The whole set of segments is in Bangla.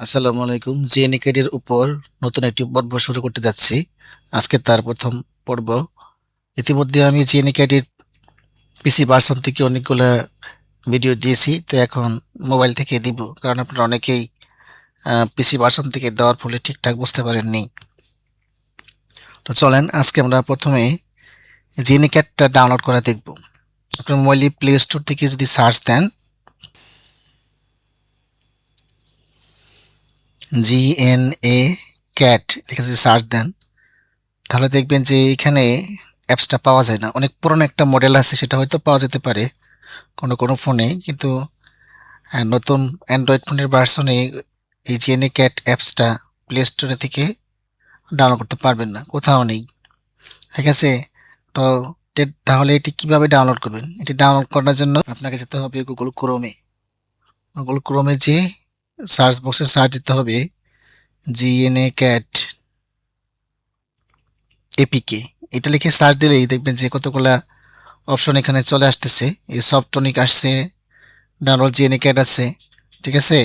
আসসালামু আলাইকুম। জিএনইকেডি এর উপর নতুন একটি পর্ব শুরু করতে যাচ্ছি। আজকে তার প্রথম পর্ব। ইতিমধ্যে আমি জিএনইকেডি এর পিসি ভার্সন থেকে অনেকগুলা ভিডিও দিয়েছি, তো এখন মোবাইল থেকে দিব, কারণ আপনারা অনেকেই পিসি ভার্সন থেকে দেওয়ার ফলে ঠিকঠাক বুঝতে পারেননি। তো চলেন আজকে আমরা প্রথমে জিএনইকেডটা ডাউনলোড করে দেখব। আপনার মোবাইলে প্লে স্টোর থেকে যদি সার্চ দেন জিএনএ ক্যাট লিখে যদি সার্চ দেন, তাহলে দেখবেন যে এখানে অ্যাপসটা পাওয়া যায় না। অনেক পুরনো একটা মডেল আছে, সেটা হয়তো পাওয়া যেতে পারে কোনো কোনো ফোনে, কিন্তু নতুন অ্যান্ড্রয়েড ফোনের ভার্সনে এই জিএনএ ক্যাট অ্যাপসটা প্লে স্টোরে থেকে ডাউনলোড করতে পারবেন না, কোথাও নেই। ঠিক আছে? তো তাহলে এটি কিভাবে ডাউনলোড করবেন? এটি ডাউনলোড করার জন্য আপনাকে যেতে হবে গুগল ক্রোমে। গুগল ক্রোমে যে সার্চ বক্সে সার্চ দিতে হবে জিএনএ ক্যাট এপিকে। এটা লিখে সার্চ দিলেই দেখবেন যে কতগুলা অপশন এখানে চলে আসতেছে। এই সফটটনিক আসছে, ডাউনলোড জিএনএ ক্যাট আছে। ঠিক আছে?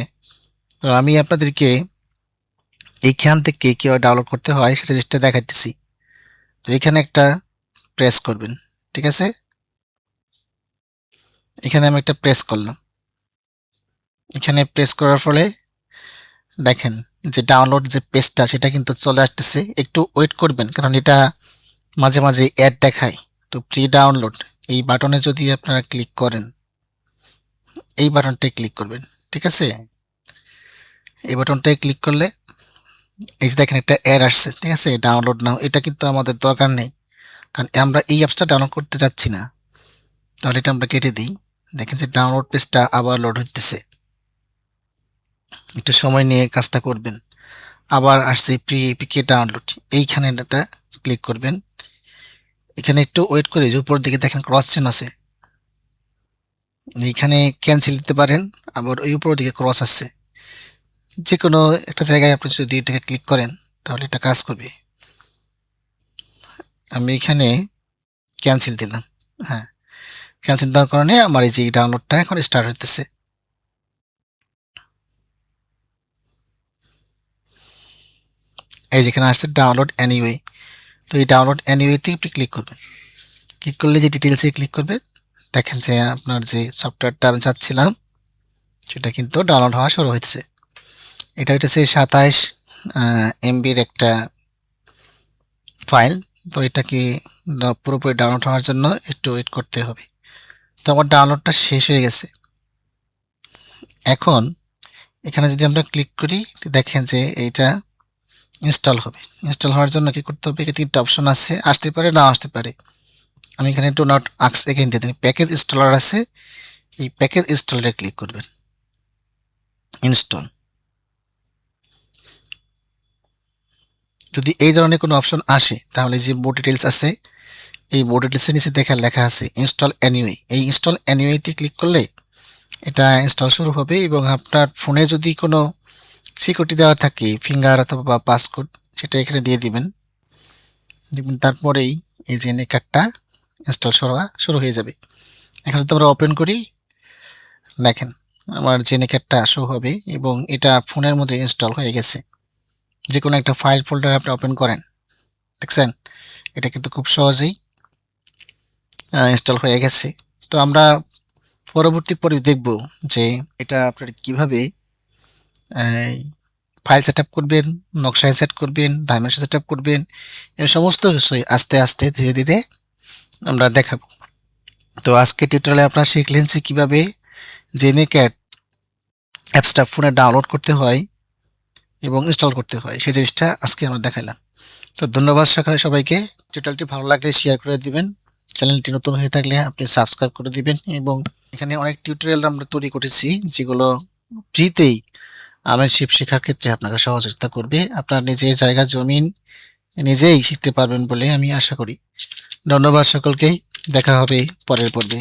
তো আমি আপনাদেরকে এইখান থেকে কীভাবে ডাউনলোড করতে হয় সেটা জিনিসটা দেখাইতেছি। তো এখানে একটা প্রেস করবেন। ঠিক আছে? এখানে আমি একটা প্রেস করলাম। এখানে প্রেস করার ফলে দেখেন যে ডাউনলোড যে পেজটা সেটা কিন্তু চলে আসতেছে। একটু ওয়েট করবেন, কারণ এটা মাঝে মাঝে অ্যাড দেখায়। তো প্রি ডাউনলোড এই বাটনে যদি আপনারা ক্লিক করেন, এই বাটনটায় ক্লিক করবেন। ঠিক আছে? এই বাটনটায় ক্লিক করলে এই যে দেখেন একটা অ্যাড আসছে। ঠিক আছে? ডাউনলোড নাও, এটা কিন্তু আমাদের দরকার নেই, কারণ আমরা এই অ্যাপসটা ডাউনলোড করতে যাচ্ছি না। তাহলে এটা আমরা কেটে দিই। দেখেন যে ডাউনলোড পেজটা আবার লোড হইতেছে। একটু সময় নিয়ে কাজটা করবেন। আবার আসছে প্রি এপিকে ডাউনলোড, এইখানে এটা ক্লিক করবেন। এখানে একটু ওয়েট করে যে উপর দিকে দেখেন ক্রস চিহ্ন আছে, এইখানে ক্যান্সেল দিতে পারেন। আবার ওই উপর দিকে ক্রস আছে, যে কোনো একটা জায়গায় আপনি যদি এটাকে ক্লিক করেন তাহলে এটা কাজ করবে। আমি এখানে ক্যান্সেল দিলাম। হ্যাঁ, ক্যান্সেল দেওয়ার কারণে আমার এই যে ডাউনলোডটা এখন স্টার্ট হইতেছে। এই যেখানে আসছে ডাউনলোড এনিওয়ে, তো এই ডাউনলোড এনিওয়েতে একটু ক্লিক করবেন। ক্লিক করলে যে ডিটেলসে ক্লিক করবে, দেখেন যে আপনার যে সফটওয়্যারটা আমি চাচ্ছিলাম সেটা কিন্তু ডাউনলোড হওয়া শুরু হয়েছে। এটা হইতেছে 27 এমবির একটা ফাইল। তো এটাকে পুরোপুরি ডাউনলোড হওয়ার জন্য একটু ওয়েট করতে হবে। তো আমার ডাউনলোডটা শেষ হয়ে গেছে। এখন এখানে যদি আমরা ক্লিক করি, দেখেন যে এইটা ইনস্টল হবে। ইনস্টল হওয়ার জন্য কি করতে হবে? এখানে তিনটা অপশন আছে, আসতে পারে না আসতে পারে। আমি এখানে ডু নট আস্ক এগেইন দিয়ে দিই। প্যাকেজ ইনস্টলার আছে, এই প্যাকেজ ইনস্টলারে ক্লিক করবেন। ইনস্টল, যদি এই ধরনের কোনো অপশন আসে তাহলে যে বোর্ড ডিটেলস আছে, এই বোর্ড ডিটেলসের নিচে লেখা আছে ইনস্টল এনিওয়ে। এই ইনস্টল এনিওয়েতে ক্লিক করলে এটা ইনস্টল শুরু হবে, এবং আপনার ফোনে যদি কোনো সিকিউরিটি দেওয়া থাকে, ফিঙ্গার অথবা পাসকোড, সেটা এখানে দিয়ে দিবেন। দেখবেন তারপরেই এই যে কার্ডটা ইনস্টল শুরু হয়ে যাবে। এখন যদি আমরা ওপেন করি, দেখেন আমার জেনে কার্ডটা শো হবে এবং এটা ফোনের মধ্যে ইনস্টল হয়ে গেছে। যে কোনো একটা ফাইল ফোল্ডার আপনি ওপেন করেন, দেখছেন এটা কিন্তু খুব সহজেই ইনস্টল হয়ে গেছে। তো আমরা পরবর্তী পরে দেখব যে এটা আপনার কিভাবে ফাইল সেট আপ করবেন, নকশায় সেট করবেন, ডাইমেনশন সেট আপ করবেন, এই সমস্ত বিষয় আস্তে আস্তে ধীরে ধীরে আমরা দেখাবো। তো আজকে টিউটোরিয়ালে আপনারা শিখলেন যে কীভাবে জেনেক্যাড অ্যাপসটা ফোনে ডাউনলোড করতে হয় এবং ইনস্টল করতে হয়, সেই জিনিসটা আজকে আমরা দেখাইলাম। তো ধন্যবাদ সবাইকে। টিউটোরিয়ালটি ভালো লাগলে শেয়ার করে দিবেন। চ্যানেলটি নতুন হয়ে থাকলে আপনি সাবস্ক্রাইব করে দিবেন, এবং এখানে অনেক টিউটোরিয়াল আমরা তৈরি করেছি যেগুলো ফ্রিতেই শিপ শেখার ক্ষেত্রে আপনাকে সহযোগিতা করবে। আপনার নিজের জায়গা জমিন নিজেই শিখতে পারবেন বলে আমি আশা করি। ধন্যবাদ সকলকেই, দেখা হবে পরের পর্বে।